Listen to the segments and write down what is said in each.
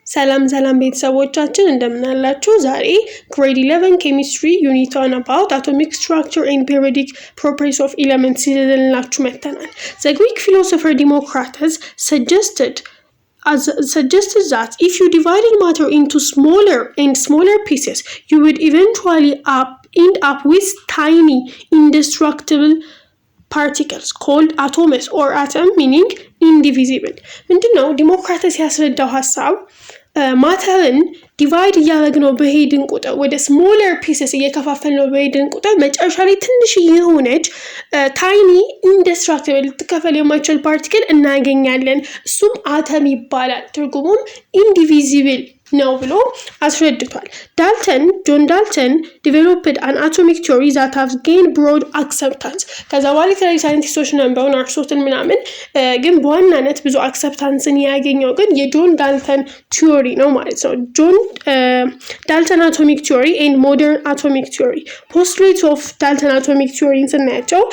ሰላም ቤተሰቦቻችን እንደምን አላችሁ? ዛሬ grade 11 chemistry unit 1 about atomic structure and periodic properties of elements ይዘንላችሁ መጥተናል። The Greek philosopher Democritus suggested that if you divided matter into smaller pieces, you would eventually end up with tiny indestructible particles called atoms or atom meaning indivisible. ምንድነው ዲሞክራተስ ያስረዳው ሐሳብ ማተርን ዲቫይድ እያደረግነው በሄድን ቁጥር ወደ ስሞለር ፒሰስ እየከፋፈልነው በሄድን ቁጥር መጨረሻ ላይ ትንሽ የሆነች ታይኒ ኢንደስትራክቲብል ልትከፈል የማይችል ፓርቲክል እናገኛለን። እሱም አተም ይባላል። ትርጉሙም ኢንዲቪዚብል ነው ብሎ አስረድቷል። ጆን ዳልተን developed an atomic theory that has gained broad acceptance። ከዛ በኋላ የተለያዩ ሳይንቲስቶች ነበሩን አርሶትን ምናምን ግን በዋናነት ብዙ አክሰፕታንስን ያገኘው ግን የጆን ዳልተን ቲዮሪ ነው ማለት ነው። ጆን ዳልተን atomic theory and modern atomic theory postulates of Dalton atomic theory ስናያቸው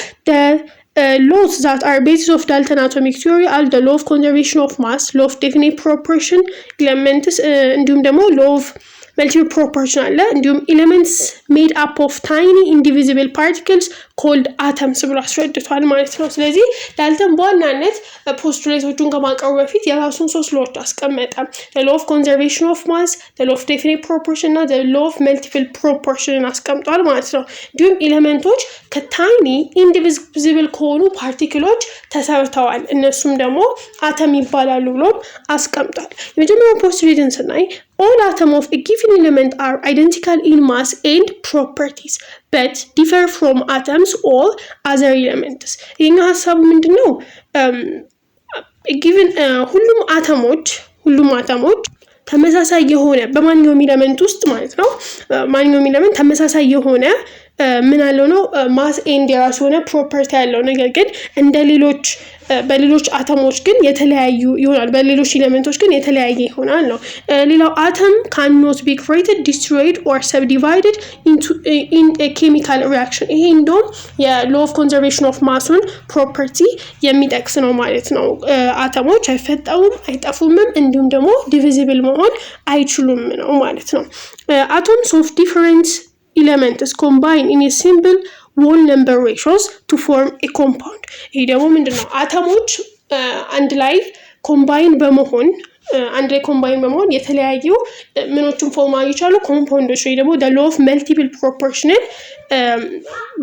laws that are basis of Dalton atomic theory are the law of conservation of mass, law of definite proportion elements እንዲሁም ደግሞ law of multiple proportion አለ። እንዲሁም elements made up of tiny indivisible particles called atoms ብሎ አስረድቷል ማለት ነው። ስለዚህ ዳልተን በዋናነት ፖስቱሌቶቹን ከማቅረቡ በፊት የራሱን ሶስት ሎዎች አስቀመጠ። the law of conservation of mass, the law of definite proportion እና the law of multiple proportion አስቀምጧል ማለት ነው። እንዲሁም ኤሌመንቶች ከታይኒ ኢንዲቪዚብል ከሆኑ ፓርቲክሎች ተሰርተዋል፣ እነሱም ደግሞ አተም ይባላሉ ብሎ አስቀምጧል። የመጀመሪያው ፖስቱሌትን ስናይ all atoms of a given element are identical in mass and properties but differ from atoms or other elements። ይሄኛው ሐሳቡ ምንድነው? given ሁሉም አተሞች ተመሳሳይ የሆነ በማንኛውም ኤሌመንት ውስጥ ማለት ነው ማንኛውም ኤሌመንት ተመሳሳይ የሆነ ምን አለው ነው ማስ ኤንድ የራሱ ሆነ ፕሮፐርቲ ያለው ነገር ግን በሌሎች አተሞች ግን የተለያዩ ይሆናል፣ በሌሎች ኤሌመንቶች ግን የተለያየ ይሆናል ነው። ሌላው አተም cannot be created, destroyed or subdivided in a chemical reaction። ይሄ እንደውም የlaw of conservation of mass-ን ፕሮፐርቲ የሚጠቅስ ነው ማለት ነው። አተሞች አይፈጠሩም፣ አይጠፉምም፣ እንዲሁም ደግሞ ዲቪዚብል መሆን አይችሉም ነው ማለት ነው። atoms of different elements combine in a simple whole number ratios to form a compound። ይሄ ደግሞ ምንድነው? አተሞች አንድ ላይ ኮምባይን በመሆን የተለያዩ ምኖችን ፎርም ይቻሉ ኮምፓውንዶች ወይ ደግሞ the law of multiple proportion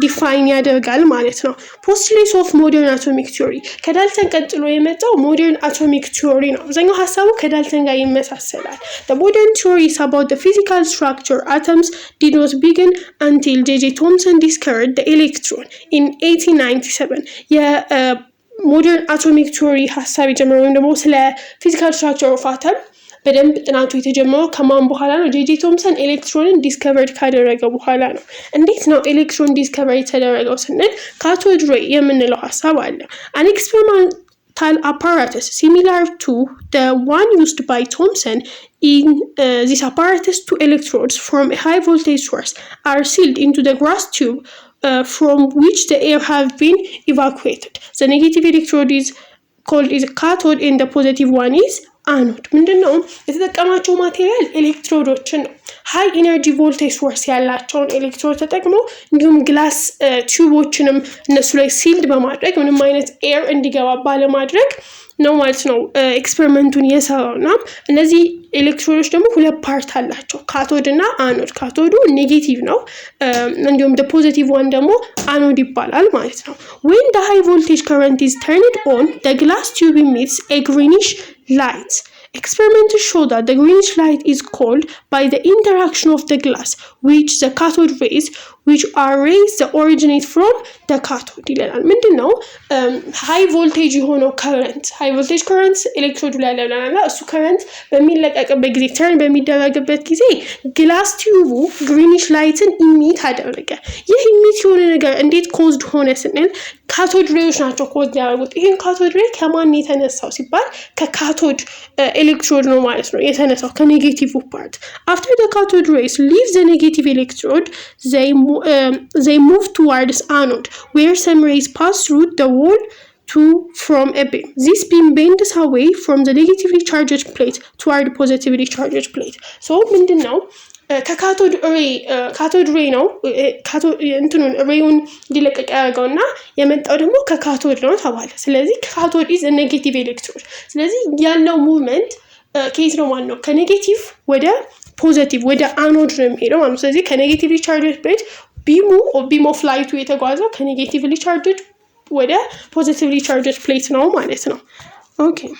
ዲፋይን ያደርጋል ማለት ነው። postulates of modern atomic theory ከዳልተን ቀጥሎ የመጣው modern atomic theory ነው። አብዛኛው ሐሳቡ ከዳልተን ጋር ይመሳሰላል። the modern theory is about the physical structure atoms did not begin until J.J. Thomson discovered the electron in 1897። ሞደርን አቶሚክ ቲዮሪ ሐሳብ የጀመረው ወይም ደግሞ ስለ ፊዚካል ስትራክቸር ኦፍ አተም በደንብ ጥናቱ የተጀመረው ከማን በኋላ ነው? ጄጄ ቶምሰን ኤሌክትሮንን ዲስከቨርድ ካደረገ በኋላ ነው። እንዴት ነው ኤሌክትሮን ዲስከቨር የተደረገው ስንል ካቶድ ሬይ የምንለው ሐሳብ አለ። an experimental apparatus similar to the one used by Thomson. In this apparatus, two electrodes from a high voltage source are sealed into the glass tube from which the air have been evacuated. The negative electrode is called a cathode and the positive one is anode። ምንድነው የተጠቀማቸው ማቴሪያል ኤሌክትሮዶችን ነው። ሃይ ኢነርጂ ቮልቴጅ ሶርስ ያላቸውን ኤሌክትሮድ ተጠቅሞ እንዲሁም ግላስ ቲዩቦችንም እነሱ ላይ ሲልድ በማድረግ ምንም አይነት ኤር እንዲገባ ባለማድረግ ነው ማለት ነው ኤክስፐሪመንቱን የሰራውና እነዚህ ኤሌክትሮዶች ደግሞ ሁለት ፓርት አላቸው፣ ካቶድ እና አኖድ። ካቶዱ ኔጌቲቭ ነው፣ እንዲሁም the positive one ደግሞ አኖድ ይባላል ማለት ነው። when the high voltage current is turned on, the glass tube emits a greenish light. Experiments show that the greenish light is caused by the interaction of the glass which the cathode rays which are rays that originate from the cathode ይላል። ምንድነው ሃይ ቮልቴጅ የሆነው ሃይ ቮልቴጅ ከረንት ኤሌክትሮድ ላይ ያለውና እሱ ከረንት በሚለቀቅበት ጊዜ ተርን በሚደረግበት ጊዜ ግላስ ቲዩቡ ግሪኒሽ ላይትን ኢሚት አደረገ። ይህ ኢሚት የሆነ ነገር እንዴት ኮዝድ ሆነ ስንል ካቶድ ሬዎች ናቸው ኮዝድ ያደረጉት። ይሄን ካቶድ ሬይ ከማን የተነሳው ሲባል ከካቶድ ኤሌክትሮድ ነው ማለት ነው የተነሳው ከኔጌቲቭ ፓርት። after the cathode rays leave the negative electrode, they move towards anode where some rays pass through the wall from a beam. This beam bends away from the negatively charged plate toward the positively charged plate. So ምንድነው ከካቶድ ሬይ ነው እንትኑን ሬዩን እንዲለቀቅ ያደርገውና የመጣው ደግሞ ከካቶድ ነው ተባለ። ስለዚህ ካቶድ ኢዝ ኔጌቲቭ ኤሌክትሮድ። ስለዚህ ያለው ሙቭመንት ከየት ነው ማለት ነው? ከኔጌቲቭ ወደ ፖዚቲቭ ወደ አኖድ ነው የሚሄደው ማለት ነው። ስለዚህ ከኔጌቲቭሊ ቻርጅድ ፕሌት ቢም ኦፍ ላይቱ የተጓዘው ከኔጌቲቭሊ ቻርጅድ ወደ positively charged plate ነው ማለት ነው። Okay.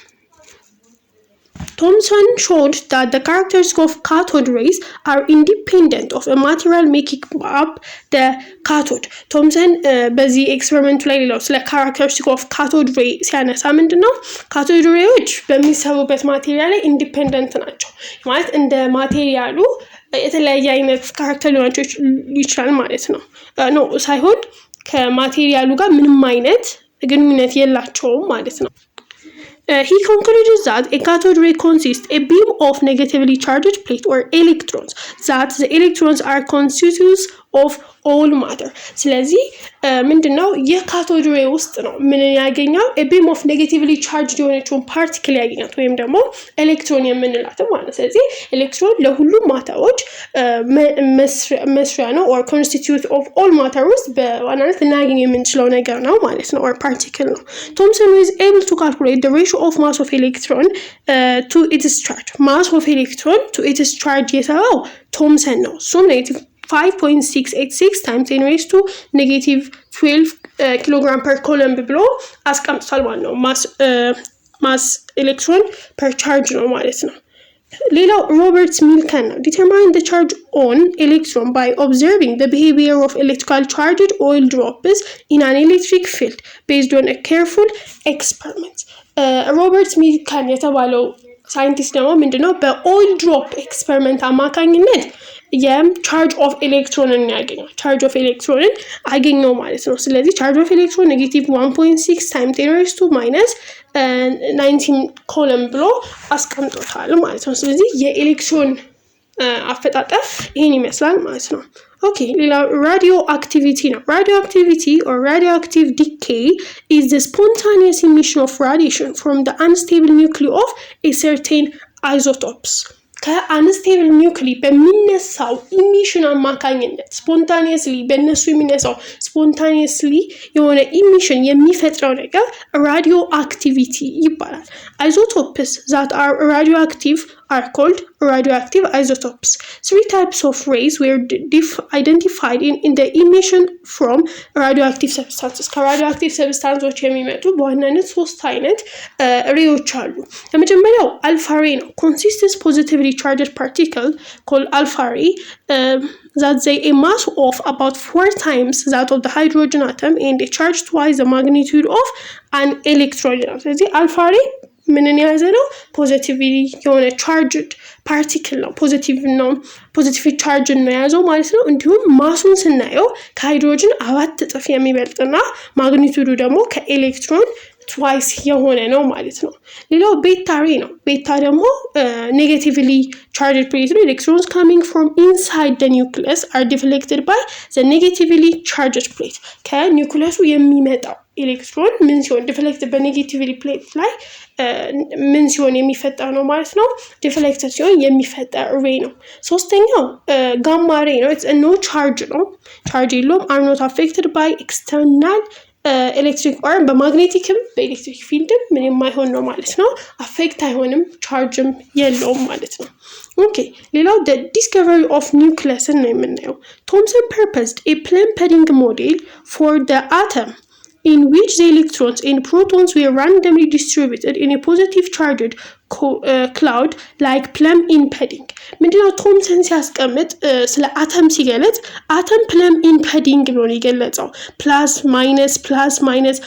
Thomson showed that the characteristics of cathode rays are independent of a material making up the cathode. Thomson በዚህ ኤክስፐሪመንቱ ላይ ሌላው ስለ characteristics of cathode ray ሲያነሳ ምንድነው cathode rays በሚሰሩበት ማቴሪያል ላይ ኢንዲፔንደንት ናቸው ማለት እንደ ማቴሪያሉ የተለያየ አይነት ካራክተር ሊኖራቸው ይችላል ማለት ነው። ኖ ሳይሆን ከማቴሪያሉ ጋር ምንም አይነት ግንኙነት የላቸውም ማለት ነው። He concluded that a cathode ray consists a beam of negatively charged plate or electrons, that the electrons are constituents of all matter. ስለዚህ ምንድነው የካቶድ ሬይ ውስጥ ነው ምን ያገኛው a beam of negatively charged የሆነችውን ፓርቲክል ያገኛት ወይም ደግሞ ኤሌክትሮን የምንላት ማለት ነው። ስለዚህ ኤሌክትሮን ለሁሉም ማተሮች መስሪያ ነው or constitute of all matter ውስጥ በዋናነት እናገኝ የምንችለው ነገር ነው ማለት ነው or particle ነው። Thomson was able to calculate the ratio of mass of electron to its charge. Mass of electron to its charge የሰራው ቶምሰን ነው። እሱም 5.686 times 10 raised to negative 12 kilogram per coulomb ብሎ አስቀምጧል ማለት ነው። ማስ ኤሌክትሮን per charge ነው ማለት ነው። ሌላው ሮበርት ሚልከን ነው determine the charge on electron by observing the behavior of electrical charged oil drops in an electric field based on a careful experiment. ሮበርት ሚልከን የተባለው ሳይንቲስት ደግሞ ምንድነው በኦይል ድሮፕ ኤክስፐሪመንት አማካኝነት የቻርጅ ኦፍ ኤሌክትሮንን ያገኛል። ቻርጅ ኦፍ ኤሌክትሮንን አገኘው ማለት ነው። ስለዚህ ቻርጅ ኦፍ ኤሌክትሮን ኔጌቲቭ 1.6 ታይም 10 raised to minus 19 ኮለም ብሎ አስቀምጦታል ማለት ነው። ስለዚህ የኤሌክትሮን አፈጣጠር ይሄን ይመስላል ማለት ነው። ኦኬ ሌላው radioactivity ነው። Radioactivity or radioactive decay is the spontaneous emission of radiation from the unstable nuclei of a certain isotopes. ከአንስቴብል ኒውክሊ በሚነሳው ኢሚሽን አማካኝነት ስፖንታኒየስሊ በእነሱ የሚነሳው ስፖንታኒየስሊ የሆነ ኢሚሽን የሚፈጥረው ነገር ራዲዮ አክቲቪቲ ይባላል። Isotopes that are radioactive are called radioactive isotopes. 3 types of rays were identified in the emission from radioactive substances. ከradioactive substances የሚመጡ በዋናነት 3 አይነት ሬዎች አሉ። የመጀመሪያው አልፋ ሬይ ነው። consists positively charged particle called alpha ray that they a mass of about 4 times that of the hydrogen atom and a charge twice the magnitude of an electron. ስለዚህ አልፋ ሬይ ምንን የያዘ ነው? ፖዚቲቭሊ የሆነ ቻርጅድ ፓርቲክል ነው። ፖዚቲቭ ቻርጅ ነው የያዘው ማለት ነው። እንዲሁም ማሱን ስናየው ከሃይድሮጅን 4 እጥፍ የሚበልጥና ማግኒቱዱ ደግሞ ከኤሌክትሮን ትዋይስ የሆነ ነው ማለት ነው። ሌላው ቤታ ሬይ ነው። ቤታ ደግሞ ኔጌቲቭሊ charged plate ነው። electrons coming from inside the nucleus are deflected by the negatively charged plate. ከኒውክሊየሱ የሚመጣው ኤሌክትሮን ምን ሲሆን ዲፍሌክትድ በኔጌቲቭሊ ፕሌት ላይ ምን ሲሆን የሚፈጠር ነው ማለት ነው። ዲፍሌክትድ ሲሆን የሚፈጠር ሬይ ነው። ሶስተኛው ጋማ ሬይ ነው። it's a no charge ነው። ቻርጅ የለውም። are not affected by external ኤሌክትሪክ ኦር በማግኔቲክም በኤሌክትሪክ ፊልድም ምን የማይሆን ነው ማለት ነው። አፌክት አይሆንም፣ ቻርጅም የለውም ማለት ነው። ኦኬ ሌላው the discovery of nucleus ነው የምናየው። Thomson proposed a plane pudding model for the atom in which the electrons and protons were randomly distributed in a positive charged cloud like plum in pudding. ምንድነው ቶምሰን ሲያስቀምጥ ስለ አተም ሲገለጽ አተም plum in pudding ብሎ ነው የገለጸው። ፕላስ ማይነስ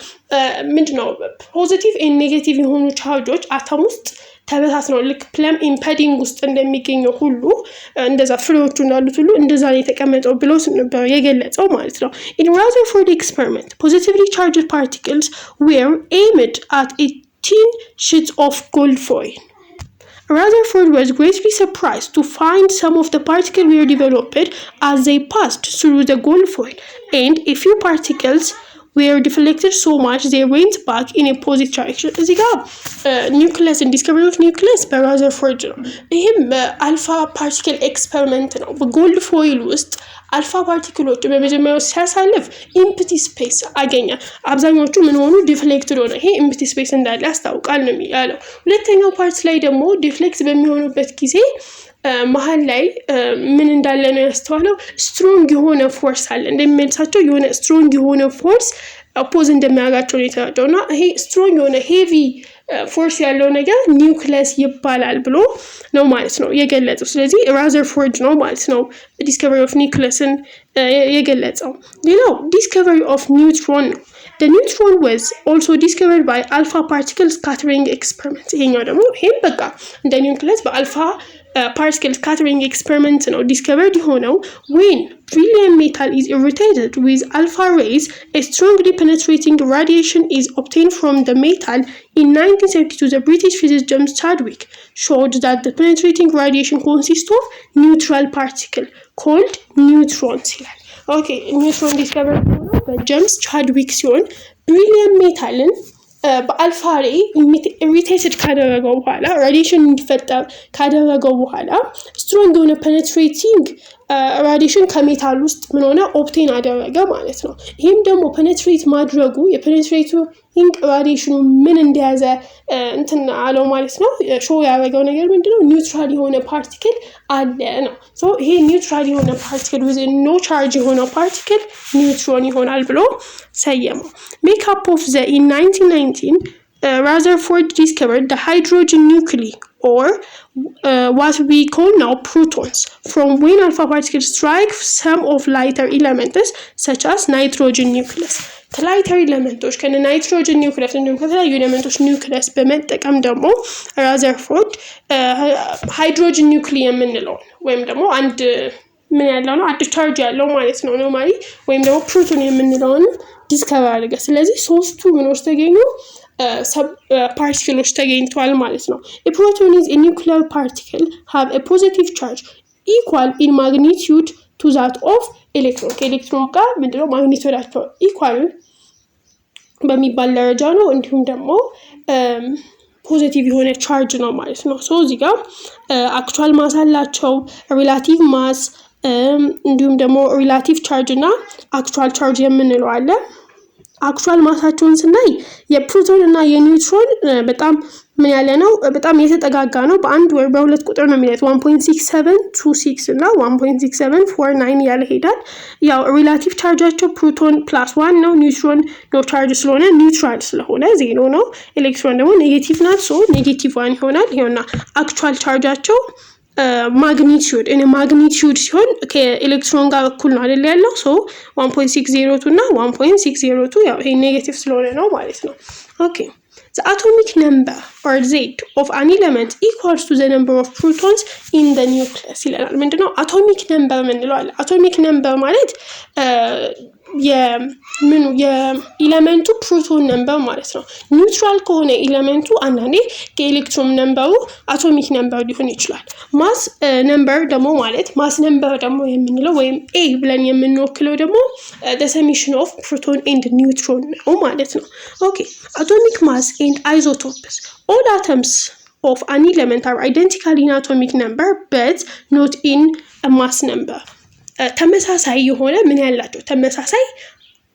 ምንድነው ፖዚቲቭ ኤንድ ኔጌቲቭ የሆኑ ቻርጆች አተም ውስጥ ተበታትነው ልክ plum in pudding ውስጥ እንደሚገኘው ሁሉ እንደዛ ፍሬዎቹ እንዳሉት ሁሉ እንደዛ ነው የተቀመጠው ብሎ ነበር የገለጸው ማለት ነው። In Rutherford experiment, positively charged particles were aimed at a thin sheet of gold foil. Rutherford was greatly surprised to find some of the particles were developed as they passed through the gold foil, and a few particles were deflected so much they went back in a positive direction እዚህ ጋር ኒውክሊየስን ዲስከቨሪ ኦፍ ኒውክሊየስ በራዘርፎርድ ነው። ይህም አልፋ ፓርቲክል ኤክስፐሪመንት ነው። በጎልድ ፎይል ውስጥ አልፋ ፓርቲክሎች በመጀመሪያው ሲያሳልፍ ኢምፕቲ ስፔስ አገኘ። አብዛኞቹ ምን ሆኑ? ዲፍሌክትድ ሆነ። ይሄ ኢምፕቲ ስፔስ እንዳለ ያስታውቃል ነው ያለው። ሁለተኛው ፓርት ላይ ደግሞ ዲፍሌክት በሚሆኑበት ጊዜ መሀል ላይ ምን እንዳለ ነው ያስተዋለው? ስትሮንግ የሆነ ፎርስ አለ እንደሚመልሳቸው የሆነ ስትሮንግ የሆነ ፎርስ ኦፖዝ እንደሚያደርጋቸው ነው የተረዳው እና ይሄ ስትሮንግ የሆነ ሄቪ ፎርስ ያለው ነገር ኒውክሊየስ ይባላል ብሎ ነው ማለት ነው የገለጸው። ስለዚህ ራዘርፎርድ ነው ማለት ነው ዲስከቨሪ ኦፍ ኒውክሊየስን የገለጸው። ሌላው ዲስከቨሪ ኦፍ ኒውትሮን ነው። The neutron was also discovered by alpha particle scattering experiment። ይሄኛው ደግሞ ይሄም በቃ እንደ ኒውክሊየስ በአልፋ particle scattering experiment ነው discovered የሆነው when beryllium metal is irradiated with alpha rays a strongly penetrating radiation is obtained from the metal. In 1972 the British physicist James Chadwick showed that the penetrating radiation consists of neutral particle called neutrons ይላል። ኦኬ ኒውትሮን ዲስከቨር ሆኖ በጄምስ ቻድዊክ ሲሆን ብሪሊየም ሜታልን በአልፋ ሬይ ኢሪቴትድ ካደረገው በኋላ ራዲዬሽን እንዲፈጠር ካደረገው በኋላ ስትሮንግ የሆነ ፔኔትሬቲንግ ራዲዬሽን ከሜታል ውስጥ ምን ሆነ ኦብቴን አደረገ ማለት ነው። ይህም ደግሞ ፔኔትሬት ማድረጉ የፔኔትሬቲንግ ራዲዬሽኑ ምን እንደያዘ እንትን አለው ማለት ነው። ሾው ያደረገው ነገር ምንድነው? ኒውትራል የሆነ ፓርቲክል አለ ነው። ሶ ይሄ ኒውትራል የሆነ ፓርቲክል ዊዝ ኖ ቻርጅ የሆነ ፓርቲክል ኒውትሮን ይሆናል ብሎ ሰየመው። ሜካፕ ኦፍ ዘ ኢን 1919 Rutherford discovered the hydrogen nuclei or what we call now protons from when alpha particles strike some of lighter elements such as nitrogen nucleus. ከላይተር ኤሌመንቶች ከነ ናይትሮጅን ኒውክሊየስ እንዲሁም ከተለያዩ ኤሌመንቶች ኒውክሊየስ በመጠቀም ደግሞ ራዘርፎርድ ሃይድሮጅን ኒውክሊይ የምንለው ወይም ደግሞ አንድ ምን ያለው ነው አንድ ቻርጅ ያለው ማለት ነው ኖርማሊ ወይም ደግሞ ፕሮቶን የምንለውን ዲስከቨር አደረገ። ስለዚህ ሶስቱ ምኖች ተገኙ particles ተገኝቷል ማለት ነው። A proton is a nuclear particle have a positive charge equal in magnitude to that of electron። ከኤሌክትሮን ጋር ምንድነው ማግኒቲዩዳቸው ኢኳል በሚባል ደረጃ ነው። እንዲሁም ደግሞ ፖዚቲቭ የሆነ ቻርጅ ነው ማለት ነው። ሶ እዚህ ጋር አክቹዋል ማስ አላቸው፣ ሪላቲቭ ማስ እንዲሁም ደግሞ ሪላቲቭ ቻርጅ እና አክቹዋል ቻርጅ የምንለው አለ። አክቹዋል ማሳቸውን ስናይ የፕሮቶን እና የኒውትሮን በጣም ምን ያለ ነው? በጣም የተጠጋጋ ነው። በአንድ ወይ በሁለት ቁጥር ነው የሚለት 1.6726 እና 1.6749 ያለ ሄዳል። ያው ሪላቲቭ ቻርጃቸው ፕሮቶን +1 ነው፣ ኒውትሮን ኖ ቻርጅ ስለሆነ ኒውትራል ስለሆነ ዜሮ ነው። ኤሌክትሮን ደግሞ ኔጌቲቭ ናት፣ ሶ -1 ይሆናል። ይሄውና አክቹዋል ቻርጃቸው ማግኒቲዩድ ማግኒቲዩድ ሲሆን ከኤሌክትሮን ጋር እኩል ነው አይደል ያለው። ሶ 1.602 እና 1.602 ያው ይሄ ኔጌቲቭ ስለሆነ ነው ማለት ነው። ኦኬ the atomic number or Z of an element equals to the number of protons in the nucleus ይላል። ምንድነው አቶሚክ ነምበር ምንለው አለ። አቶሚክ ነምበር ማለት የኤሌመንቱ ፕሮቶን ነምበር ማለት ነው። ኒውትራል ከሆነ ኤሌመንቱ አንዳንዴ ከኤሌክትሮን ነምበሩ አቶሚክ ነምበር ሊሆን ይችላል። ማስ ነምበር ደግሞ ማለት ማስ ነምበር ደግሞ የምንለው ወይም ኤ ብለን የምንወክለው ደግሞ the summation of proton and neutron ነው ማለት ነው። ኦኬ atomic mass and isotopes. All atoms of an element are identical in atomic number but not in a mass number. ተመሳሳይ የሆነ ምን ያላቸው ተመሳሳይ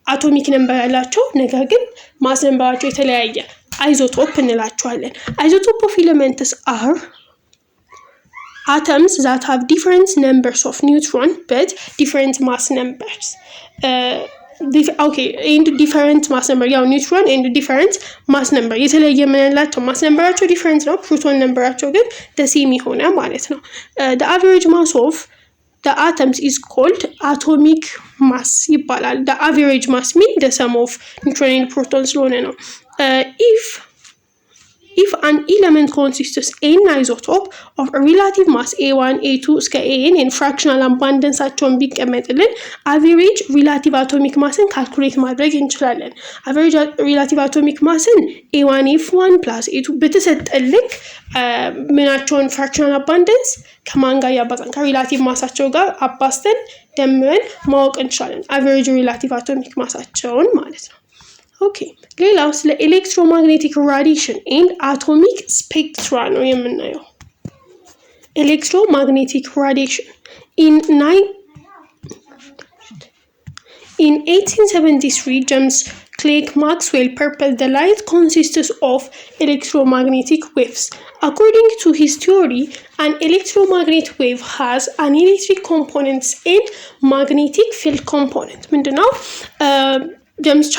አቶሚክ ነምበር ያላቸው ነገር ግን ማስ ነምበራቸው የተለያየ አይዞቶፕ እንላቸዋለን። አይዞቶፕ of elements are atoms that have different numbers of neutron but different mass numbers. and different mass number ያው ኒውትሮን and different mass number የተለየ ምን ያላቸው ማስ ነምበራቸው ዲፈረንት ነው። ፕሮቶን ነምበራቸው ግን ሴም የሆነ ማለት ነው። the average mass of the atoms is called atomic mass ይባላል። the average mass mean the sum of neutron and protons ስለሆነ ነው። if an element consists n isotope of a relative mass a1 a2 እስከ an and fractional abundanceአቸውን ቢቀመጥልን average relative atomic massን ካልኩሌት ማድረግ እንችላለን። average relative atomic massን a1 f1 plus a2 በተሰጠልክ ምናቸውን fractional abundance ከማን ጋር ያባዛን ከሪላቲቭ ማሳቸው ጋር አባስተን ደምረን ማወቅ እንችላለን average relative atomic massአቸውን ማለት ነው። ኦኬ ሌላው ስለ ኤሌክትሮማግኔቲክ ራዲዬሽን ኤንድ አቶሚክ ስፔክትራ ነው የምናየው። ኤሌክትሮማግኔቲክ ራዲዬሽን in 1873 James Clerk Maxwell proposed the light consists of electromagnetic waves. According to his theory, an electromagnetic wave has an electric component and magnetic field component. ምንድነው ጀምስ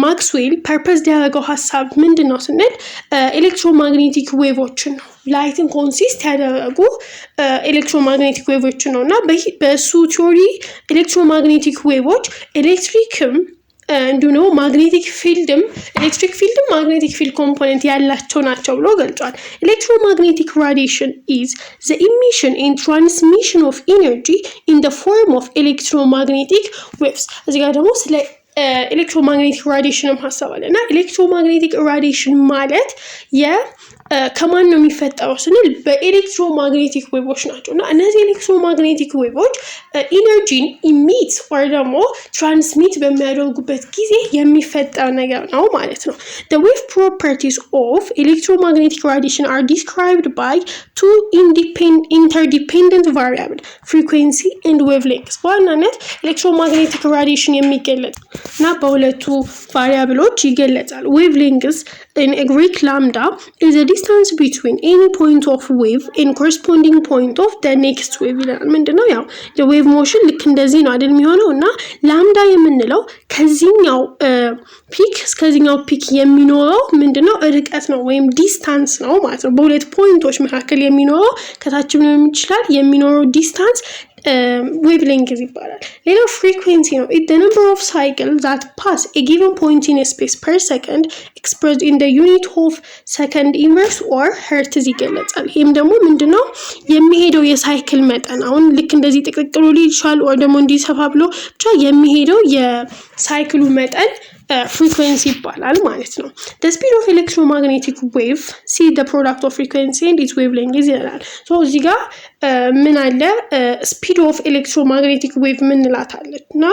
ማክስዌል ፐርፐስ ያደረገው ሀሳብ ምንድነው ስንል ኤሌክትሮማግኔቲክ ዌቮችን ነው ላይትን ኮንሲስት ያደረጉ ኤሌክትሮማግኔቲክ ዌቮችን ነው እና በሱ ቲዮሪ ኤሌክትሮማግኔቲክ ዌቮች ኤሌክትሪክም እንዲሁ ማግኔቲክ ፊልድም ኤሌክትሪክ ፊልድም ማግኔቲክ ፊልድ ኮምፖነንት ያላቸው ናቸው ብሎ ገልጿል። ኤሌክትሮማግኔቲክ ራዲዬሽን is the emission and transmission of energy in the form of electromagnetic waves። እዚህ ጋር ደግሞ ስለ ኤሌክትሮማግኔቲክ ራዲዬሽንም ሀሳብ አለ እና ኤሌክትሮማግኔቲክ ራዲዬሽን ማለት ከማን ነው የሚፈጠረው ስንል በኤሌክትሮማግኔቲክ ዌቮች ናቸው እና እነዚህ ኤሌክትሮማግኔቲክ ዌቮች ኢነርጂን ኢሚት ወይ ደግሞ ትራንስሚት በሚያደርጉበት ጊዜ የሚፈጠር ነገር ነው ማለት ነው። The wave properties of electromagnetic radiation are described by two interdependent variables, frequency and wavelength። በዋናነት ኤሌክትሮማግኔቲክ ራዲዬሽን የሚገለጽ እና በሁለቱ ቫሪያብሎች ይገለጻል። wavelength in Greek lambda is the distance between any point of wave and corresponding point of the next wave ይላል። ምንድነው ያው የዌቭ ሞሽን ልክ እንደዚህ ነው አይደል የሚሆነው እና ላምዳ የምንለው ከዚህኛው ፒክ እስከዚህኛው ፒክ የሚኖረው ምንድነው ርቀት ነው ወይም ዲስታንስ ነው ማለት ነው። በሁለት ፖይንቶች መካከል የሚኖረው ከታችም ነው የሚችላል የሚኖረው ዲስታንስ wavelength ይባላል። ሌላው frequency ነው። It's the number of cycles that pass a given point in a space per second expressed in the unit of second inverse or hertz ይገለጻል። ይሄም ደግሞ ምንድነው የሚሄደው የሳይክል መጠን አሁን ልክ እንደዚህ ጥቅጥሎ ሊይቻል ወይ ደግሞ እንዲሰፋ ብሎ ብቻ የሚሄደው የሳይክሉ መጠን frequency ይባላል ማለት ነው። The speed of electromagnetic wave see the product of frequency and its wavelength ይላል። ሶ እዚህ ጋር ምን አለ speed of electromagnetic wave ምንላት አለና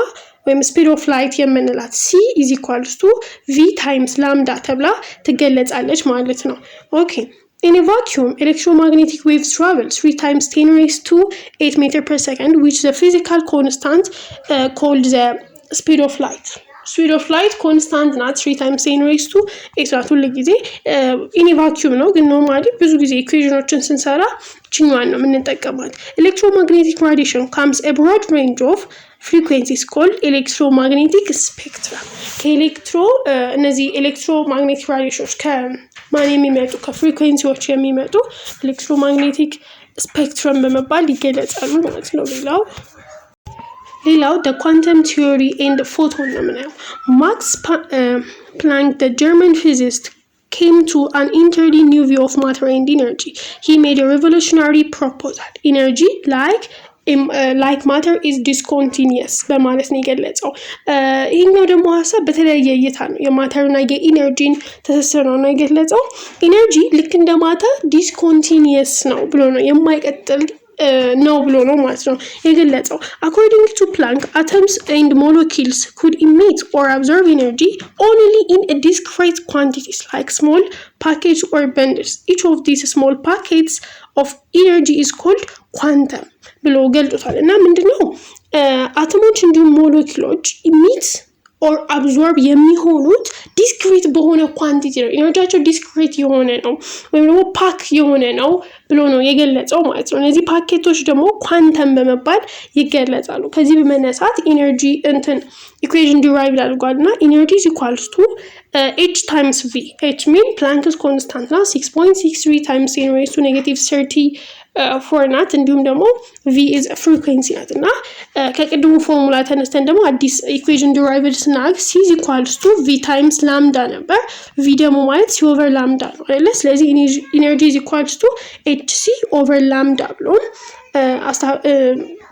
ወይም speed of light የምንላት c is equals to v times lambda ተብላ ትገለጻለች ማለት ነው። ኦኬ In a vacuum, electromagnetic waves travel 3 times 10 raised to 8 meters per second, which is a physical constant called the speed of light. Speed of light constant not 3 times 10 raised to 8 ናት ሁሉ ጊዜ in a vacuum ነው ግን ኖርማሊ ብዙ ጊዜ ኢኩዌሽኖችን ስንሰራ ችኛዋን ነው የምንጠቀማት። Electromagnetic radiation comes a broad range of frequencies called electromagnetic spectrum. እነዚህ ኤሌክትሮማግኔቲክ ራዲዬሽኖች ከማን የሚመጡ ከፍሪኩዌንሲዎች የሚመጡ ኤሌክትሮማግኔቲክ ስፔክትረም በመባል ይገለጻሉ ማለት ነው። ሌላው the quantum theory and photon ነው የምናየው። Max Planck, the German physicist, came to an entirely new view of matter and energy. He made a revolutionary proposal. Energy like matter is discontinuous በማለት ነው የገለጸው። ይሄኛው ደግሞ ሀሳብ በተለያየ እይታ ነው የማተርና የኢነርጂን ትስስር ነው የገለጸው። ኢነርጂ ልክ እንደ ማተር ዲስኮንቲኒየስ ነው ብሎ ነው የማይቀጥል ነው ብሎ ነው ማለት ነው የገለጸው። According to Planck, atoms and molecules could emit or absorb energy only in a discrete quantities like small packets or bundles. Each of these small packets of energy is called quantum ብሎ ገልጾታል። እና ምንድነው አተሞች እንዲሁም ሞለኪውሎች ኢሚት ኦር አብዞርብ የሚሆኑት ዲስክሪት በሆነ ኳንቲቲ ነው። ኢነርጂያቸው ዲስክሪት የሆነ ነው ወይም ደግሞ ፓክ የሆነ ነው ብሎ ነው የገለጸው ማለት ነው። እነዚህ ፓኬቶች ደግሞ ኳንተም በመባል ይገለጻሉ። ከዚህ በመነሳት ኢነርጂ ኢኩዌሽን ዲራይቭ አድርጓልና ኢነርጂ is equals to h times v. h mean Planck's constant ነው 6.63 times 10 raised to negative 34 ናት። እንዲሁም ደግሞ v is a frequency ናት እና ከቅድሙ ፎርሙላ ተነስተን ደግሞ አዲስ ኢኩዌሽን ዲራይቭድ ስናደርግ c is equals to v times lambda ነበር። v ደግሞ ማለት c over lambda ነው አይደል? ስለዚህ energy is equals to hc over lambda ብሎ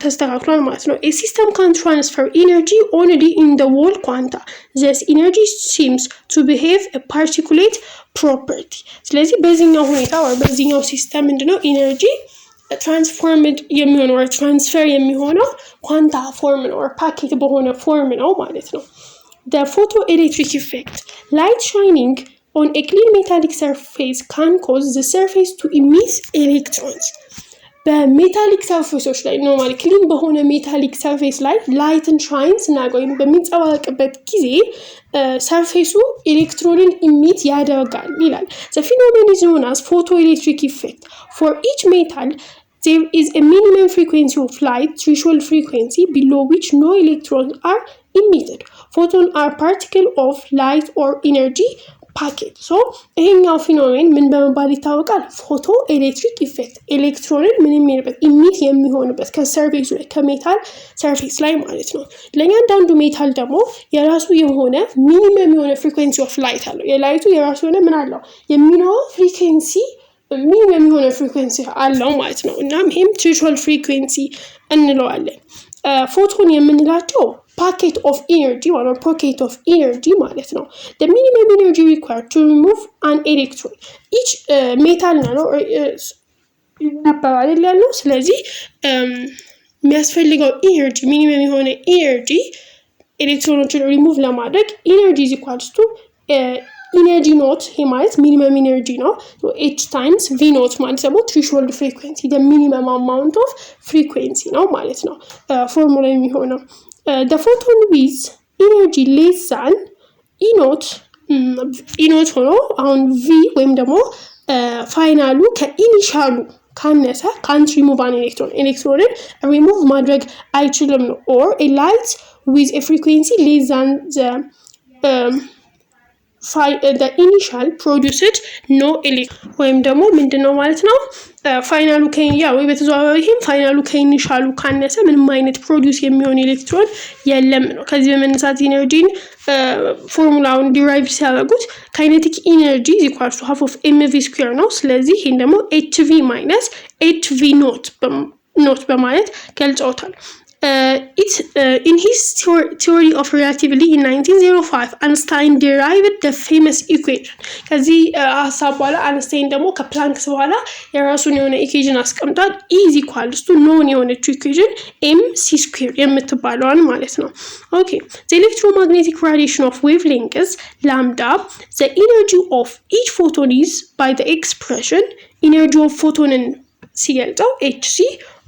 ተስተካክሏል ማለት ነው። A system can transfer energy only in the whole quanta. Thus energy seems to behave a particulate property. ስለዚህ በዚህኛው ሁኔታ ወይ በዚህኛው ሲስተም ምንድነው ኢነርጂ ትራንስፎርምድ የሚሆነው ወይ ትራንስፈር የሚሆነው ኳንታ ፎርም ነው ወይ ፓኬት በሆነ ፎርም ነው ማለት ነው። the photoelectric effect. Light shining on a clean metallic surface can cause the surface to emit electrons. በሜታሊክ ሰርፌሶች ላይ ኖርማሊ ክሊን በሆነ ሜታሊክ ሰርፌስ ላይ ላይትን ሻይን ስናደርግ ወይም በሚንጸባረቅበት ጊዜ ሰርፌሱ ኤሌክትሮንን ኢሚት ያደርጋል ይላል። The phenomenon is known as photoelectric effect. For each metal, there is a minimum frequency of light, threshold frequency, below which no electrons are emitted. Photons are particles of light or energy packet. So ይሄኛው ፊኖሜን ምን በመባል ይታወቃል? ፎቶ ኤሌክትሪክ ኢፌክት። ኤሌክትሮንን ምን የሚልበት ኢሚት የሚሆንበት ከሰርፌሱ ላይ ከሜታል ሰርፌስ ላይ ማለት ነው። ለእያንዳንዱ ሜታል ደግሞ የራሱ የሆነ ሚኒመም የሆነ ፍሪኩዌንሲ ኦፍ ላይት አለው። የላይቱ የራሱ የሆነ ምን አለው? የሚኖረው ፍሪኩዌንሲ ሚኒመም የሆነ ፍሪኩዌንሲ አለው ማለት ነው። እናም ይሄም ትሬሾልድ ፍሪኩዌንሲ እንለዋለን። ፎቶን የምንላቸው packet of energy or a pocket of energy ማለት ነው። The minimum energy required to remove an electron. Each metal ነው ነበር ያለው። ስለዚህ የሚያስፈልገው ኤነርጂ ሚኒመም የሆነ ኤነርጂ ኤሌክትሮኖችን ሪሙቭ ለማድረግ ኤነርጂ is equals to ኢነርጂ ኖት ይሄ ማለት ሚኒመም ኢነርጂ ነው። h times v ኖት ማለት ደግሞ threshold frequency the minimum amount of frequency ነው ማለት ነው ፎርሙላ የሚሆነው። The photon with energy less than E naught ሆኖ አሁን v ወይም ደግሞ ፋይናሉ ከኢኒሻሉ ካነሰ can't remove an electron ኤሌክትሮንን ሪሙቭ ማድረግ አይችልም ነው። or a light with a frequency less than the initial produced no electron ወይም ደግሞ ምንድነው ማለት ነው ፋይናሉ ከያ ወይ በተዘዋዋሪም ፋይናሉ ከኢኒሻሉ ካነሰ ምንም አይነት ፕሮዲዩስ የሚሆን ኤሌክትሮን የለም ነው። ከዚህ በመነሳት ኢነርጂን ፎርሙላውን ዲራይቭ ሲያደርጉት ካይኔቲክ ኢነርጂ ኢኳልስ ቱ ሃፍ ኦፍ mv ስኩዌር ነው። ስለዚህ ይሄን ደግሞ hv ማይነስ hv ኖት በማለት ገልጸውታል። In his theory of relativity in 1905, Einstein derived the famous equation. ከዚህ ሐሳብ በኋላ አንስታይን ደግሞ ከፕላንክስ በኋላ የራሱን የሆነ ኢኩዌሽን አስቀምጧል። E is equals to known የሆነችው ኢኩዌሽን mc² የምትባለዋን ማለት ነው። Okay, the electromagnetic radiation of wavelengths lambda, the energy of each photon is by the expression energy of photon ሲገልጸው hc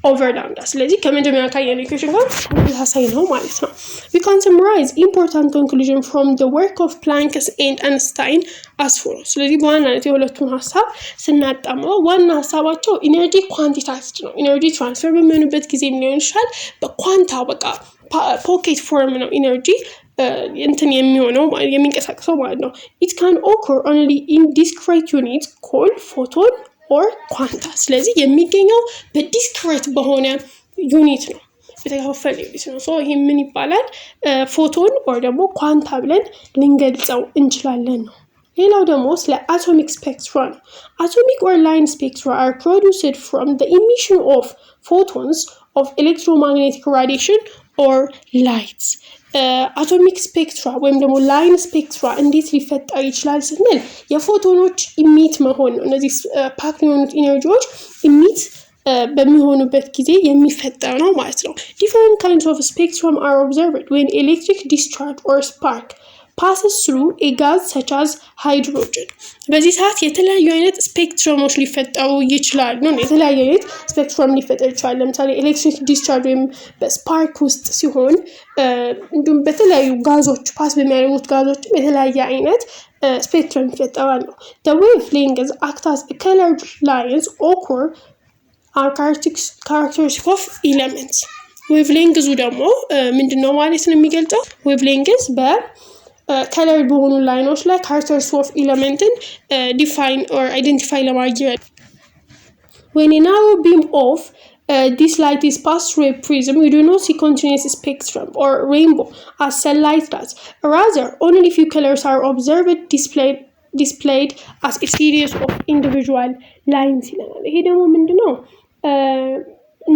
over lambda. ስለዚህ ከመጀመሪያ ካየነው ኢኩዌሽን ጋር ተመሳሳይ ነው ማለት ነው። We can summarize important conclusion from the work of Planck and Einstein as follows. ስለዚህ በዋናነት የሁለቱን ሐሳብ ስናጣምረው ዋና ሐሳባቸው ኢነርጂ ኳንቲታይዝድ ነው። ኢነርጂ ትራንስፈር በሚሆንበት ጊዜ ሊሆን ይችላል በኳንታ በቃ ፖኬት ፎርም ነው ኢነርጂ እንትን የሚሆነው የሚንቀሳቀሰው ማለት ነው። It can occur only in discrete units called photon or ኳንታ። ስለዚህ የሚገኘው በዲስክሬት በሆነ ዩኒት ነው የተከፋፈለ ዩኒት ነው። ሶ ይሄ ምን ይባላል? ፎቶን or ደግሞ ኳንታ ብለን ልንገልጸው እንችላለን ነው። ሌላው ደግሞ ስለ አቶሚክ ስፔክትራ ነው። Atomic or line spectra are produced from the emission of photons of electromagnetic radiation or lights. አቶሚክ ስፔክትራ ወይም ደግሞ ላይን ስፔክትራ እንዴት ሊፈጠር ይችላል ስንል የፎቶኖች ኢሚት መሆን ነው። እነዚህ ፓክ የሆኑት ኢነርጂዎች ኢሚት በሚሆኑበት ጊዜ የሚፈጠር ነው ማለት ነው። Different kinds of spectrum are observed when electric discharge or spark passes through a gas such as hydrogen. በዚህ ሰዓት የተለያዩ አይነት ስፔክትረሞች ሊፈጠሩ ይችላሉ ነው። የተለያዩ አይነት ስፔክትረም ሊፈጠር ይችላል። ለምሳሌ ኤሌክትሪክ ዲስቻርጅ ወይም በስፓርክ ውስጥ ሲሆን እንዲሁም በተለያዩ ጋዞች ፓስ በሚያደርጉት ጋዞችም የተለያየ አይነት ስፔክትረም ይፈጠራል ነው። The wavelengths act as colored lines occur are characteristic of elements. wavelengths ደግሞ ምንድነው ማለት ነው የሚገልጸው? wavelengths ከለር በሆኑ ላይኖች ላይ characters of elemenትን define or identify ለማድረግ when a narrow beam of this light is passed through a prism, you do not see continuous spectrum or rainbow as sunlight does. Rather, only few colors are observed displayed as a series of individual lines. ይሄ ደግሞ ምንድነው?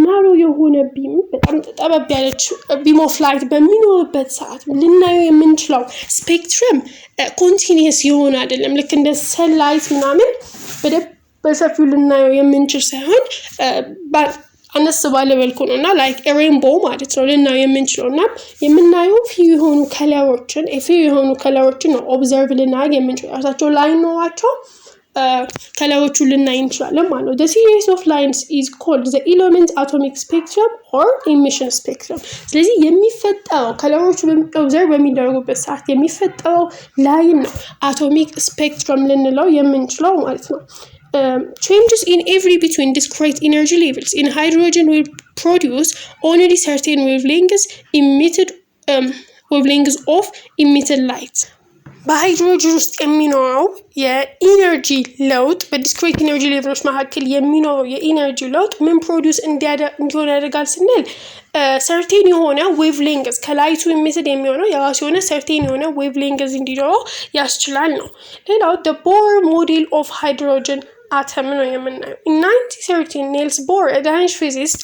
ናሮ የሆነ ቢም በጣም ጠበብ ያለች ቢም ኦፍ ላይት በሚኖርበት ሰዓት ልናየው የምንችለው ስፔክትረም ኮንቲኒየስ የሆነ አይደለም። ልክ እንደ ሰንላይት ምናምን በሰፊው ልናየው የምንችል ሳይሆን አነስ ባለ መልኩ ነውና ላይክ ሬንቦ ማለት ነው ልናየው የምንችለውና የምናየው ፊው የሆኑ ከለሮችን ነው ኦብዘርቭ ልናደርግ የምንችለው ራሳቸው ላይ ነዋቸው ከለሮቹ ልናይ እንችላለን ማለት ነው። The series of lines is called the element atomic spectrum or emission spectrum። ስለዚህ የሚፈጠረው ከለሮቹ ኦብዘርቭ በሚደረጉበት ሰዓት የሚፈጠረው ላይን ነው atomic spectrum ልንለው የምንችለው ማለት ነው። Changes in every between discrete energy levels in hydrogen will produce only certain wavelengths of emitted light። በሃይድሮጅን ውስጥ የሚኖረው የኢነርጂ ለውጥ በዲስክሪት ኢነርጂ ሌቭሎች መካከል የሚኖረው የኢነርጂ ለውጥ ምን ፕሮዲውስ እንዲሆን ያደርጋል ስንል ሰርቴን የሆነ ዌቭሌንግዝ ከላይቱ ኢሚትድ የሚሆነው የራሱ የሆነ ሰርቴን የሆነ ዌቭሌንግዝ እንዲኖረው ያስችላል ነው። ሌላው the Bohr model of hydrogen atom ነው የምናየው። In 1913 Niels Bohr, a Danish physicist,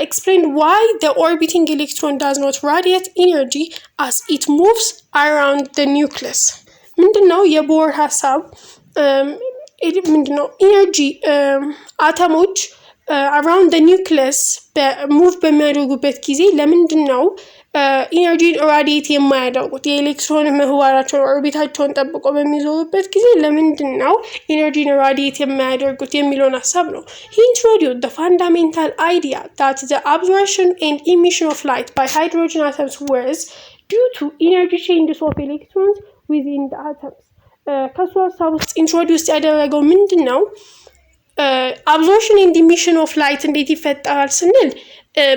explained why the orbiting electron does not radiate energy as it moves around the nucleus። ምንድነው የቦር ሐሳብ? ምንድነው ኢነርጂ አተሞች around the nucleus ሙቭ በሚያደርጉበት ጊዜ ለምንድነው ኢነርጂ ራዲየት የማያደርጉት? የኤሌክትሮን ምህዋራቸውን ኦርቢታቸውን ጠብቆ በሚዞሩበት ጊዜ ለምንድነው ኢነርጂ ራዲየት የማያደርጉት የሚለውን ሐሳብ ነው። He introduced the fundamental idea that the absorption and emission of light by hydrogen atoms was due to energy changes of electrons within the atoms። ከሱ ሐሳብ ውስጥ ኢንትሮዲውስ ያደረገው ምንድነው? አብዞርፕሽን ኤንድ ኢሚሽን ኦፍ ላይት እንዴት ይፈጠራል ስንል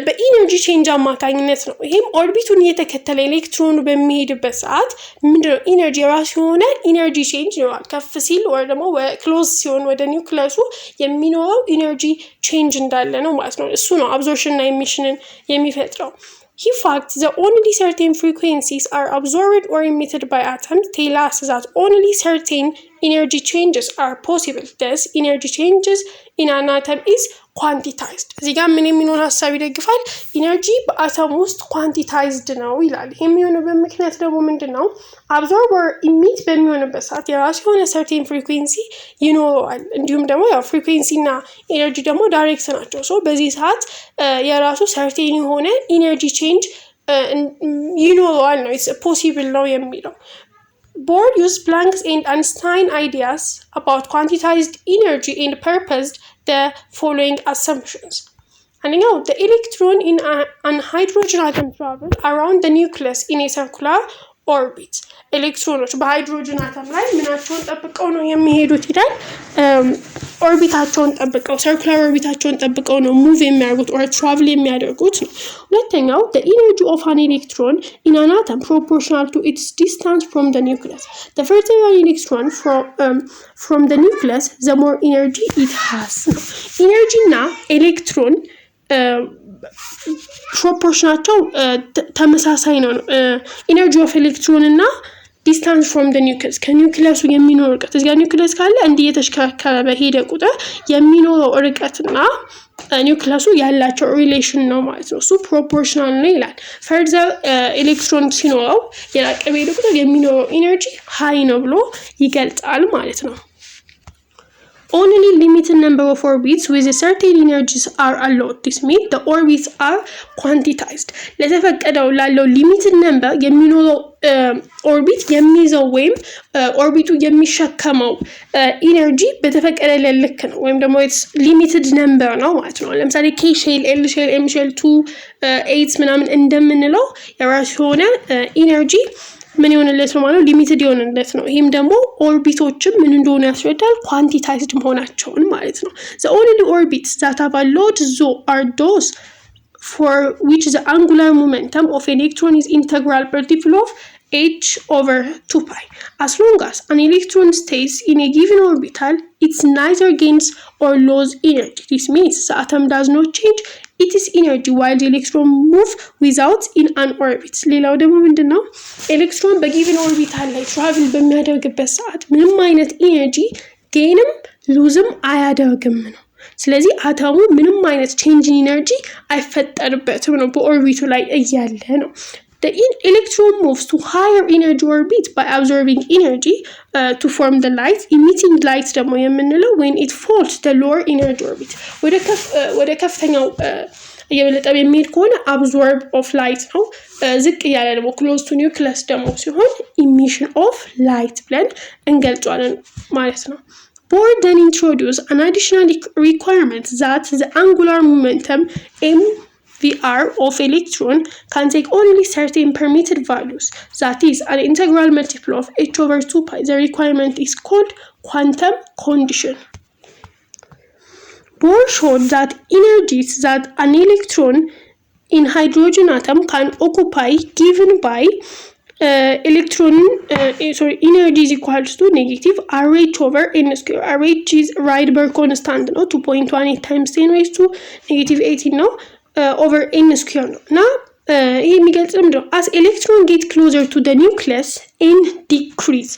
በኢነርጂ ቼንጅ አማካኝነት ነው። ይሄም ኦርቢቱን እየተከተለ ኤሌክትሮኑ በሚሄድበት ሰዓት ምንድነው ኢነርጂ ራሱ የሆነ ኢነርጂ ቼንጅ ይኖራል። ከፍ ሲል ወይ ደግሞ ክሎዝ ሲሆን ወደ ኒውክለሱ የሚኖረው ኢነርጂ ቼንጅ እንዳለ ነው ማለት ነው። እሱ ነው አብዞርፕሽን እና ኢሚሽንን የሚፈጥረው። In fact, the only certain frequencies are absorbed or emitted by atoms tell us that only certain energy changes are possible. Thus, energy changes in an atom is quantized። እዚህ ጋር ምን የሚሆን ሐሳብ ይደግፋል? ኢነርጂ በአተም ውስጥ ኳንቲታይዝድ ነው ይላል። ይሄ የሚሆንበት ምክንያት ደግሞ ምንድነው? አብዞርብ ኦር ኢሚት በሚሆንበት ሰዓት የራሱ የሆነ ሰርቴን ፍሪኩዌንሲ ይኖረዋል። እንዲሁም ደግሞ ያው ፍሪኩዌንሲ እና ኢነርጂ ደግሞ ዳይሬክት ናቸው። ሶ በዚህ ሰዓት የራሱ ሰርቴን የሆነ ኢነርጂ ቼንጅ ይኖረዋል ነው ፖሲብል ነው የሚለው። Bohr used Planck's and Einstein ideas about quantized energy and purposed the following assumptions. Another, the electron in an hydrogen atom travels around the nucleus in a circular orbit. ኤሌክትሮኖች በሃይድሮጅን አተም ላይ ምናቸውን ጠብቀው ነው የሚሄዱት ይላል። ኦርቢታቸውን ጠብቀው ሰርኩላር ኦርቢታቸውን ጠብቀው ነው ሙቭ የሚያደርጉት or travel የሚያደርጉት ነው። ሁለተኛው the energy of an electron in an atom proportional to its distance from the nucleus. The further an electron from the nucleus, the more energy it has. ኢነርጂ እና ኤሌክትሮን ፕሮፖርሽናቸው ተመሳሳይ ነው። ኢነርጂ ኦፍ ኤሌክትሮን እና ዲስታንስ ፍሮም ዘ ኒውክለስ ከኒውክለሱ የሚኖረው ርቀት እዚጋ ኒውክለስ ካለ እንዲህ እየተሽከረከረ በሄደ ቁጥር የሚኖረው ርቀትና ኒውክለሱ ያላቸው ሪሌሽን ነው ማለት ነው። እሱ ፕሮፖርሽናል ነው ይላል። ፈርዘር ኤሌክትሮን ሲኖረው የራቀ በሄደ ቁጥር የሚኖረው ኢነርጂ ሃይ ነው ብሎ ይገልጻል ማለት ነው። Only limited number of orbits with a certain energies are allowed. This means the orbits are quantized. ለተፈቀደው ላለው limited number የሚኖረው ኦርቢት የሚይዘው ወይም ኦርቢቱ የሚሸከመው ኢነርጂ በተፈቀደለት ልክ ነው ወይም ደግሞ ሊሚትድ ነምበር ነው ማለት ነው። ለምሳሌ ኬ ሼል፣ ኤል ሼል፣ ኤም ሼል 2 8 ምናምን እንደምንለው የራሱ የሆነ ኢነርጂ ምን ይሆንለት ነው ማለት ሊሚትድ ይሆንለት ነው። ይሄም ደግሞ ኦርቢቶችም ምን እንደሆነ ያስረዳል ኳንቲታይዝድ መሆናቸውን ማለት ነው። the only orbits that have a load are those for which the angular momentum of an electron is integral particle of h/2 pi. As long as an electron stays in a given orbital, it neither gains or loses energy. This means the atom does not change its energy while the electron move without in an orbit. ሌላው ደግሞ ምንድነው? ኤሌክትሮን በጊቨን ኦርቢታል ላይ ትራቭል በሚያደርግበት ሰዓት ምንም አይነት ኢነርጂ ጌንም ሉዝም አያደርግም ነው። ስለዚህ አተሙ ምንም አይነት ቼንጅ ኢነርጂ አይፈጠርበትም ነው በኦርቢቱ ላይ እያለ ነው። the electron moves to higher energy orbit by absorbing energy to form the light. Emitting light ደግሞ የምንለው when it falls the lower energy orbit ወደ ከፍተኛው እየበለጠ የሚሄድ ከሆነ absorb of light ነው። ዝቅ ያለ ደግሞ close to nucleus ደግሞ ሲሆን emission of light ብለን እንገልጿለን ማለት ነው። Bohr then introduced an additional requirement that the angular momentum MVR of electron can take only certain permitted values, that is, an integral multiple of h/2 pi. The requirement is called quantum condition. Bohr showed that energies that an electron in hydrogen atom can occupy given by energy is equals to negative RH over n square. RH is Rydberg constant ነው 2.18 times 10 raised to negative 18 ነው over n square ነው እና ይሄ የሚገልጽው ምንድነው? as electron get closer to the nucleus n decrease,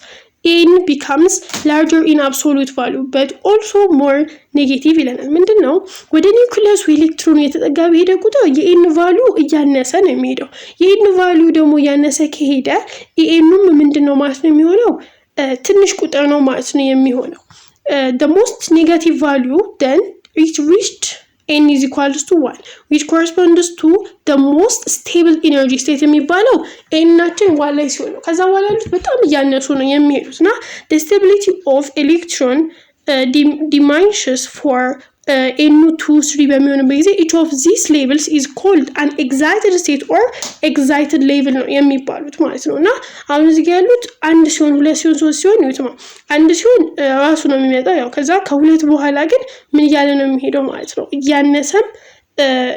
n becomes larger in absolute value but also more negative ይለናል። ምንድነው? ወደ ኒውክሊየሱ ኤሌክትሮን የተጠጋ በሄደ ቁጥር የኤን ቫልዩ እያነሰ ነው የሚሄደው። የኤን ቫልዩ ደግሞ እያነሰ ከሄደ ኤኑም ምንድነው ማለት ነው የሚሆነው? ትንሽ ቁጥር ነው ማለት ነው የሚሆነው። the most negative value then reached n is equals to 1 which corresponds to the most stable energy state የሚባለው n ናችን ዋን ላይ ሲሆን ነው። ከዛ በኋላ ያሉት በጣም እያነሱ ነው የሚሄዱት እና the stability of electron diminishes for n2 3 በሚሆንበት ጊዜ each of these levels is called an excited state or excited level ነው የሚባሉት ማለት ነው። እና አሁን እዚህ ጋር ያሉት አንድ ሲሆን ሁለት ሲሆን ሶስት ሲሆን ነው አንድ ሲሆን ራሱ ነው የሚመጣው። ያው ከዛ ከሁለት በኋላ ግን ምን እያለ ነው የሚሄደው ማለት ነው? እያነሰም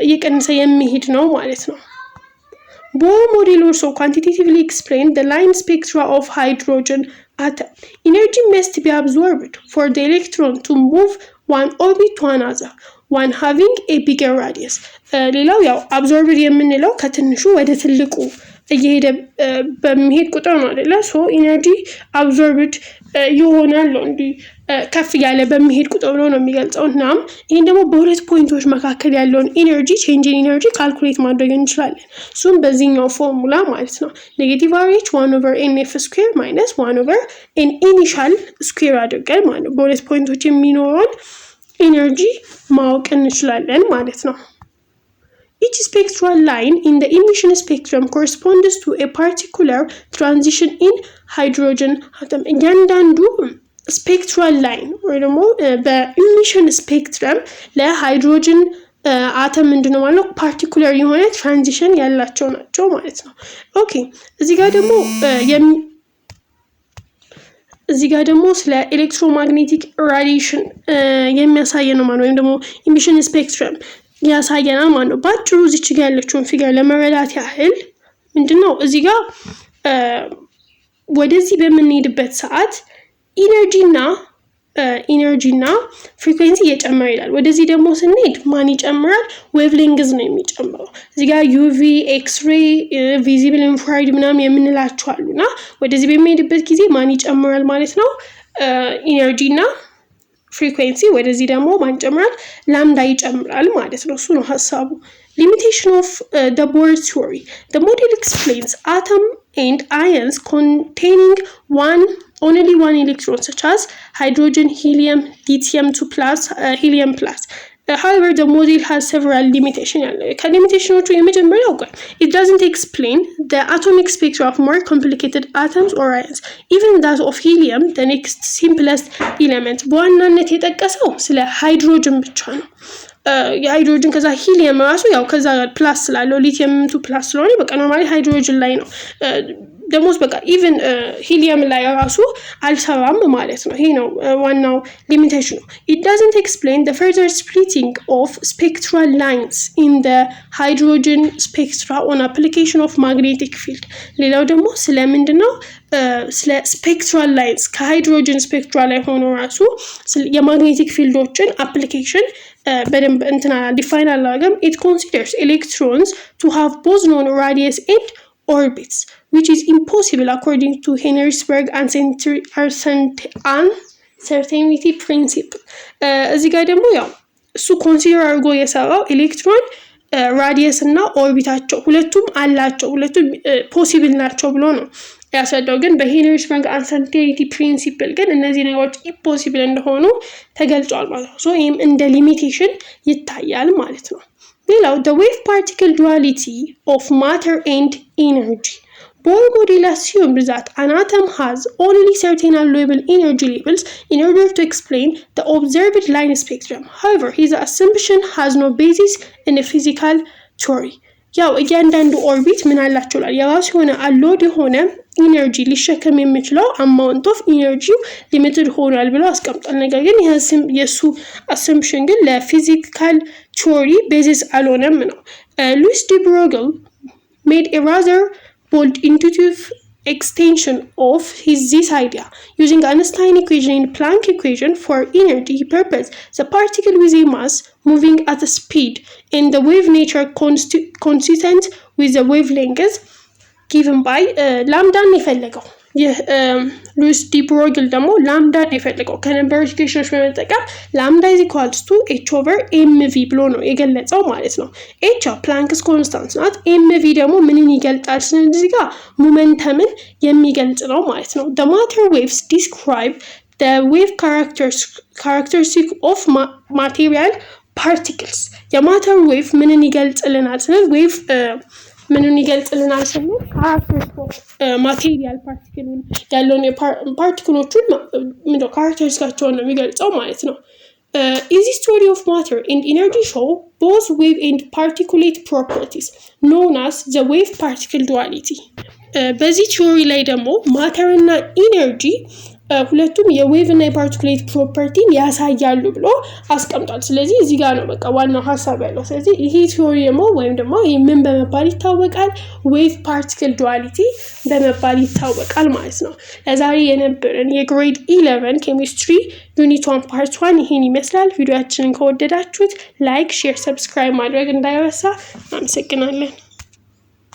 እየቀነሰ የሚሄድ ነው ማለት ነው። Bohr model also quantitatively explained the line spectra of hydrogen atom. Energy must be absorbed for the electron to move one orbit to another, one having a bigger radius. ሌላው ያው absorbed የምንለው ከትንሹ ወደ ትልቁ እየሄደ በሚሄድ ቁጥር ነው አይደለ? ሶ ኢነርጂ absorbed ይሆናል እንዲ ከፍ ያለ በሚሄድ ቁጥር ነው የሚገልጸው። እናም ይሄን ደግሞ በሁለት ፖይንቶች መካከል ያለውን ኢነርጂ ቼንጅ ኢን ኢነርጂ ካልኩሌት ማድረግ እንችላለን። እሱም በዚህኛው ፎርሙላ ማለት ነው። ኔጌቲቭ RH 1/nf ስኩዌር ማይነስ 1/n ኢኒሻል ስኩዌር አድርገን ማለት ነው በሁለት ፖይንቶች የሚኖረውን ኢነርጂ ማወቅ እንችላለን ማለት ነው። Each spectral line in the emission spectrum corresponds to a particular transition in hydrogen atom. እያንዳንዱ spectral line ወይ ደግሞ በኢሚሽን ስፔክትረም ለሃይድሮጅን አተም ምንድነው ማለት ነው ፓርቲኩላር የሆነ ትራንዚሽን ያላቸው ናቸው ማለት ነው። ኦኬ እዚህ ጋር ደግሞ ስለ ኤሌክትሮማግኔቲክ ራዲዬሽን የሚያሳየን ነው ማለት ነው። ወይም ደግሞ ኢሚሽን ስፔክትረም ያሳየናል ማለት ነው። ባጭሩ እዚች ጋር ያለችውን ፊገር ለመረዳት ያህል ምንድነው እዚህ ጋር ወደዚህ በምንሄድበት ሰዓት ኢነርጂና ፍሪኩዌንሲ እየጨመረ ይላል። ወደዚህ ደግሞ ስንሄድ ማን ይጨምራል? ዌቭ ሌንግዝ ነው የሚጨምረው። እዚህ ጋር ዩቪ፣ ኤክስሬይ፣ ቪዚብል ኢንፍራሬድ ምናምን የምንላቸው አሉና ወደዚህ በሚሄድበት ጊዜ ማን ይጨምራል ማለት ነው? ኢነርጂና ፍሪኩዌንሲ። ወደዚህ ደግሞ ማን ይጨምራል? ላምዳ ይጨምራል ማለት ነው። እሱ ነው ሐሳቡ። Limitation of the Bohr theory. The model explains atom and ions containing only one electron, such as hydrogen, helium, lithium 2 plus, helium plus. However, the model has several limitations. It doesn't explain the atomic spectra of more complicated atoms or ions. Even that of helium, the next simplest element. በዋናነት የተጠቀሰው ስለ ሃይድሮጅን ብቻ ነው። የሃይድሮጅን ከዛ ሂሊየም ራሱ ያው ከዛ ፕላስ ስላለው ሊቲየም 2 ፕላስ ስለሆነ በቃ ኖርማሊ ሃይድሮጅን ላይ ነው ደግሞ በቃ ኢቭን ሂሊየም ላይ ራሱ አልሰራም ማለት ነው። ይሄ ነው ዋናው ሊሚቴሽኑ። It doesn't explain the further splitting of spectral lines in the hydrogen spectra on application of magnetic field. ሌላው ደግሞ ስለምንድነው ስለ spectral lines ከሃይድሮጅን ስፔክትራ ላይ ሆኖ ራሱ የማግኔቲክ ፊልዶችን አፕሊኬሽን በደንብ ዲፋይን አላደረገም። It considers electrons to have both known radius and orbits, which is impossible according to Henri'sberg uncertainty principle. እዚህ ጋር ደግሞ ያው እሱ ኮንሲደር አድርጎ የሰራው ኤሌክትሮን ራዲየስ እና ኦርቢታቸው ሁለቱም አላቸው ሁለቱም ፖሲብል ናቸው ብሎ ነው ያስረዳው። ግን በሄንሪ ሽቫንግ አንሰርቴኒቲ ፕሪንሲፕል ግን እነዚህ ነገሮች ኢምፖሲብል እንደሆኑ ተገልጿል ማለት ነው። ሶ ይህም እንደ ሊሚቴሽን ይታያል ማለት ነው። ሌላው the wave particle duality of matter and energy. Bohr model assumed that an atom has only certain allowable energy levels in order to explain the observed line spectrum. However, his assumption has no basis in a physical theory. ያው እያንዳንዱ ኦርቢት ምን አላቸው ይላል የራሱ የሆነ አሎድ የሆነ ኢነርጂ ሊሸከም የሚችለው አማውንት ኦፍ ኢነርጂው ሊሚትድ ሆኗል ብለው አስቀምጧል። ነገር ግን የሱ አሰምፕሽን ግን ለፊዚካል ቲዮሪ ቤዚስ አልሆነም ነው። ሉዊስ ዲ ብሮግል made a rather bold intuitive extension of this idea. Using Einstein equation and Planck equation for energy, he proposed the particle with a mass moving at a speed in the wave nature consistent with the wavelength given by lambda የፈለገው ይህ ሉዊስ ዲ ብሮግል ደግሞ ላምዳ የፈለገው ከነምበር ኢኩዌሽኖች በመጠቀም ላምዳ is equals to h over mv ብሎ ነው የገለጸው ማለት ነው። h ፕላንክስ ኮንስታንት ናት። mv ደግሞ ምንን ይገልጣል? ስለዚህ ጋር ሞመንተምን የሚገልጽ ነው ማለት ነው። the matter waves describe the wave characteristic of material particles. የማተር ዌቭ ምንን ይገልጽልናል? ስለዚህ ዌቭ ምንን ይገልጽልናል ስንል ማቴሪያል ፓርቲክሉን ያለውን ፓርቲክሎቹን ምንድነው ካራክተሪስቲካቸውን ነው የሚገልጸው ማለት ነው። is the story of matter and energy show both wave and particulate properties known as the wave particle duality. በዚህ ቲዮሪ ላይ ደግሞ ማተር እና ኢነርጂ ሁለቱም የዌቭ እና የፓርቲኩሌት ፕሮፐርቲን ያሳያሉ ብሎ አስቀምጧል። ስለዚህ እዚህ ጋር ነው በቃ ዋናው ሐሳብ ያለው። ስለዚህ ይሄ ቲዮሪ ወይም ደግሞ ምን በመባል ይታወቃል? ዌቭ ፓርቲክል ዱዋሊቲ በመባል ይታወቃል ማለት ነው። ለዛሬ የነበረን የግሬድ 11 ኬሚስትሪ ዩኒት 1 ፓርት 1 ይሄን ይመስላል። ቪዲዮአችንን ከወደዳችሁት ላይክ፣ ሼር፣ ሰብስክራይብ ማድረግ እንዳይረሳ። አመሰግናለን።